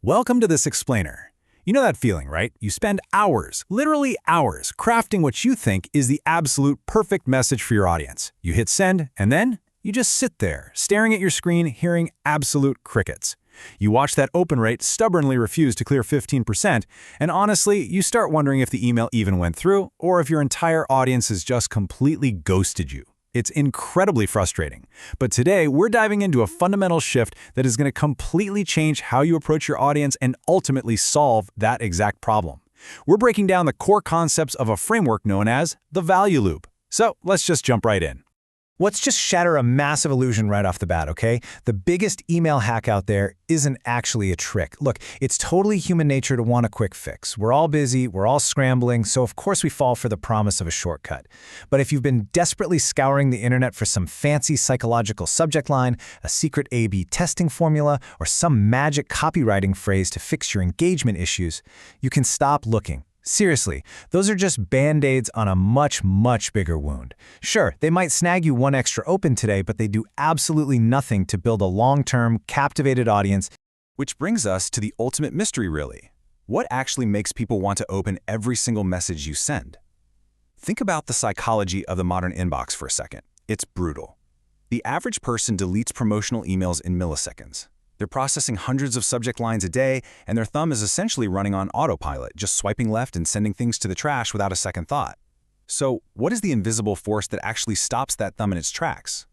Welcome to this explainer. You know that feeling, right? You spend hours, literally hours, crafting what you think is the absolute perfect message for your audience. You hit send, and then you just sit there, staring at your screen, hearing absolute crickets. You watch that open rate stubbornly refuse to clear 15%, and honestly, you start wondering if the email even went through, or if your entire audience has just completely ghosted you. It's incredibly frustrating. But today, we're diving into a fundamental shift that is going to completely change how you approach your audience and ultimately solve that exact problem. We're breaking down the core concepts of a framework known as the value loop. So let's just jump right in. Let's just shatter a massive illusion right off the bat, okay? The biggest email hack out there isn't actually a trick. Look, it's totally human nature to want a quick fix. We're all busy, we're all scrambling, so of course we fall for the promise of a shortcut. But if you've been desperately scouring the internet for some fancy psychological subject line, a secret A/B testing formula, or some magic copywriting phrase to fix your engagement issues, you can stop looking. Seriously, those are just band-aids on a much, much bigger wound. Sure, they might snag you one extra open today, but they do absolutely nothing to build a long-term, captivated audience. Which brings us to the ultimate mystery, really. What actually makes people want to open every single message you send? Think about the psychology of the modern inbox for a second. It's brutal. The average person deletes promotional emails in milliseconds. They're processing hundreds of subject lines a day, and their thumb is essentially running on autopilot, just swiping left and sending things to the trash without a second thought. So, what is the invisible force that actually stops that thumb in its tracks?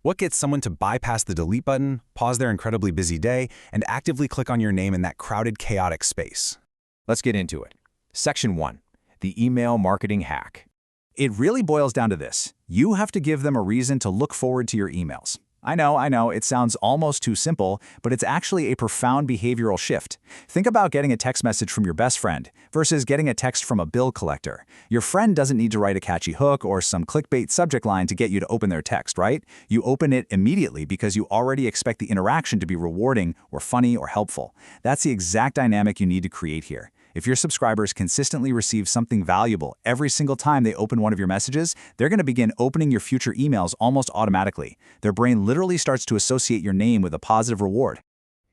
What gets someone to bypass the delete button, pause their incredibly busy day, and actively click on your name in that crowded, chaotic space? Let's get into it. Section 1. The email marketing hack. It really boils down to this. You have to give them a reason to look forward to your emails. I know, it sounds almost too simple, but it's actually a profound behavioral shift. Think about getting a text message from your best friend versus getting a text from a bill collector. Your friend doesn't need to write a catchy hook or some clickbait subject line to get you to open their text, right? You open it immediately because you already expect the interaction to be rewarding or funny or helpful. That's the exact dynamic you need to create here. If your subscribers consistently receive something valuable every single time they open one of your messages, they're going to begin opening your future emails almost automatically. Their brain literally starts to associate your name with a positive reward.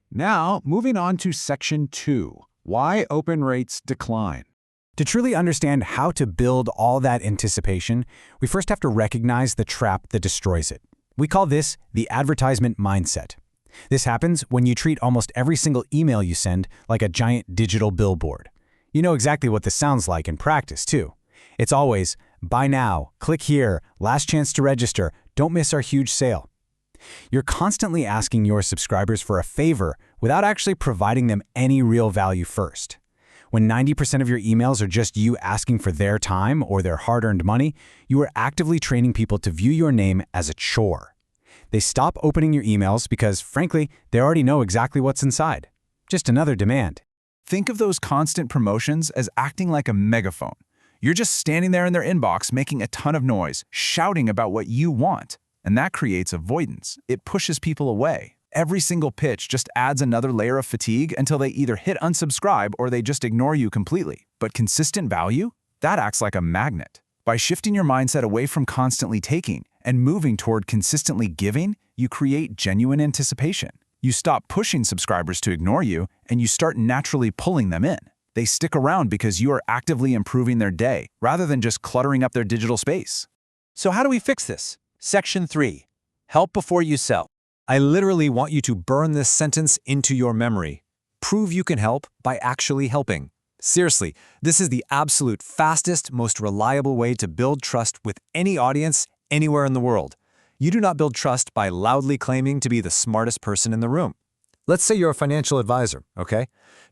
Now, moving on to Section 2, Why Open Rates Decline. To truly understand how to build all that anticipation, we first have to recognize the trap that destroys it. We call this the advertisement mindset. This happens when you treat almost every single email you send like a giant digital billboard. You know exactly what this sounds like in practice, too. It's always, buy now, click here, last chance to register, don't miss our huge sale. You're constantly asking your subscribers for a favor without actually providing them any real value first. When 90% of your emails are just you asking for their time or their hard-earned money, you are actively training people to view your name as a chore. They stop opening your emails because, frankly, they already know exactly what's inside. Just another demand. Think of those constant promotions as acting like a megaphone. You're just standing there in their inbox making a ton of noise, shouting about what you want. And that creates avoidance. It pushes people away. Every single pitch just adds another layer of fatigue until they either hit unsubscribe or they just ignore you completely. But consistent value? That acts like a magnet. By shifting your mindset away from constantly taking and moving toward consistently giving, you create genuine anticipation. You stop pushing subscribers to ignore you, and you start naturally pulling them in. They stick around because you are actively improving their day, rather than just cluttering up their digital space. So how do we fix this? Section 3. Help before you sell. I literally want you to burn this sentence into your memory. Prove you can help by actually helping. Seriously, this is the absolute fastest, most reliable way to build trust with any audience anywhere in the world. You do not build trust by loudly claiming to be the smartest person in the room. Let's say you're a financial advisor, okay?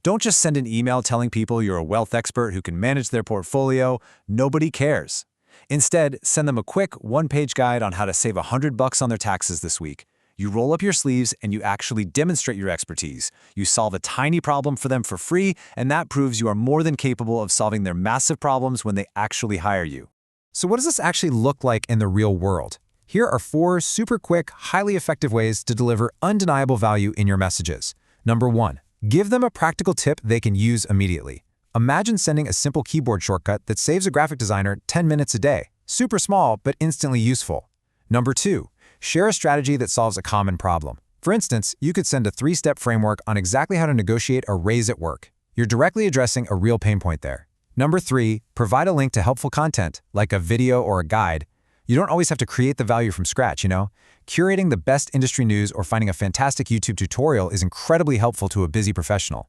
Don't just send an email telling people you're a wealth expert who can manage their portfolio. Nobody cares. Instead, send them a quick one-page guide on how to save $100 on their taxes this week. You roll up your sleeves and you actually demonstrate your expertise. You solve a tiny problem for them for free, and that proves you are more than capable of solving their massive problems when they actually hire you. So what does this actually look like in the real world? Here are 4 super quick, highly effective ways to deliver undeniable value in your messages. Number 1, give them a practical tip they can use immediately. Imagine sending a simple keyboard shortcut that saves a graphic designer 10 minutes a day. Super small, but instantly useful. Number 2, share a strategy that solves a common problem. For instance, you could send a 3-step framework on exactly how to negotiate a raise at work. You're directly addressing a real pain point there. Number 3, provide a link to helpful content, like a video or a guide. You don't always have to create the value from scratch, you know? Curating the best industry news or finding a fantastic YouTube tutorial is incredibly helpful to a busy professional.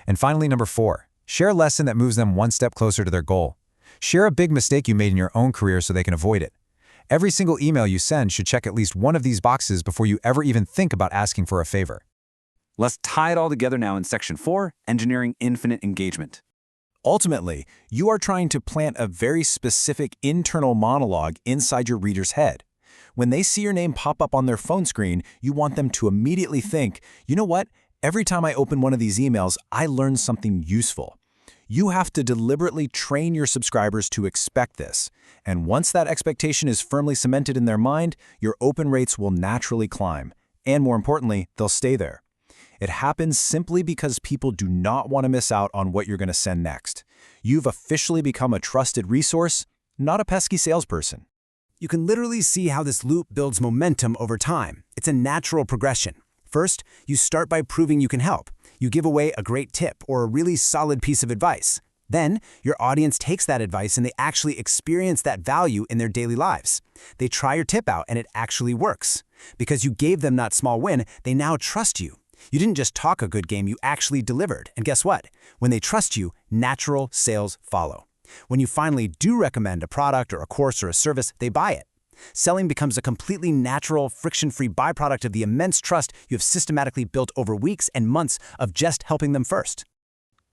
And finally, number 4, share a lesson that moves them one step closer to their goal. Share a big mistake you made in your own career so they can avoid it. Every single email you send should check at least one of these boxes before you ever even think about asking for a favor. Let's tie it all together now in Section 4, Engineering Infinite Engagement. Ultimately, you are trying to plant a very specific internal monologue inside your reader's head. When they see your name pop up on their phone screen, you want them to immediately think, you know what? Every time I open one of these emails, I learn something useful. You have to deliberately train your subscribers to expect this. And once that expectation is firmly cemented in their mind, your open rates will naturally climb. And more importantly, they'll stay there. It happens simply because people do not want to miss out on what you're going to send next. You've officially become a trusted resource, not a pesky salesperson. You can literally see how this loop builds momentum over time. It's a natural progression. First, you start by proving you can help. You give away a great tip or a really solid piece of advice. Then, your audience takes that advice and they actually experience that value in their daily lives. They try your tip out and it actually works. Because you gave them that small win, they now trust you. You didn't just talk a good game, you actually delivered. And guess what? When they trust you, natural sales follow. When you finally do recommend a product or a course or a service, they buy it. Selling becomes a completely natural, friction-free byproduct of the immense trust you have systematically built over weeks and months of just helping them first.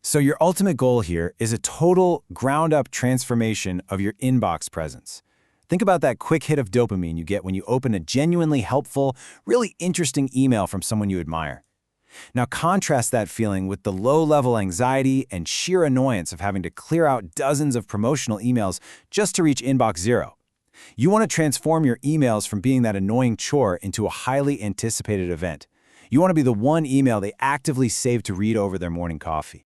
So your ultimate goal here is a total ground-up transformation of your inbox presence. Think about that quick hit of dopamine you get when you open a genuinely helpful, really interesting email from someone you admire. Now contrast that feeling with the low-level anxiety and sheer annoyance of having to clear out dozens of promotional emails just to reach inbox zero. You want to transform your emails from being that annoying chore into a highly anticipated event. You want to be the one email they actively save to read over their morning coffee.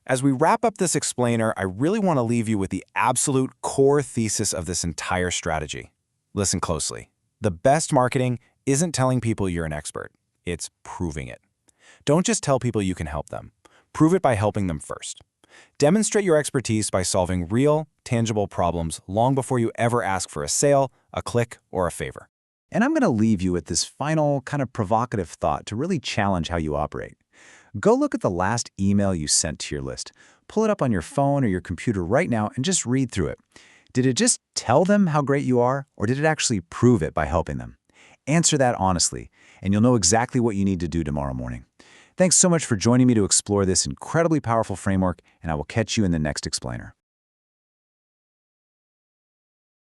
As we wrap up this explainer, I really want to leave you with the absolute core thesis of this entire strategy. Listen closely. The best marketing isn't telling people you're an expert. It's proving it. Don't just tell people you can help them. Prove it by helping them first. Demonstrate your expertise by solving real, tangible problems long before you ever ask for a sale, a click, or a favor. And I'm going to leave you with this final, kind of provocative thought to really challenge how you operate. Go look at the last email you sent to your list. Pull it up on your phone or your computer right now and just read through it. Did it just tell them how great you are, or did it actually prove it by helping them? Answer that honestly, and you'll know exactly what you need to do tomorrow morning. Thanks so much for joining me to explore this incredibly powerful framework, and I will catch you in the next explainer.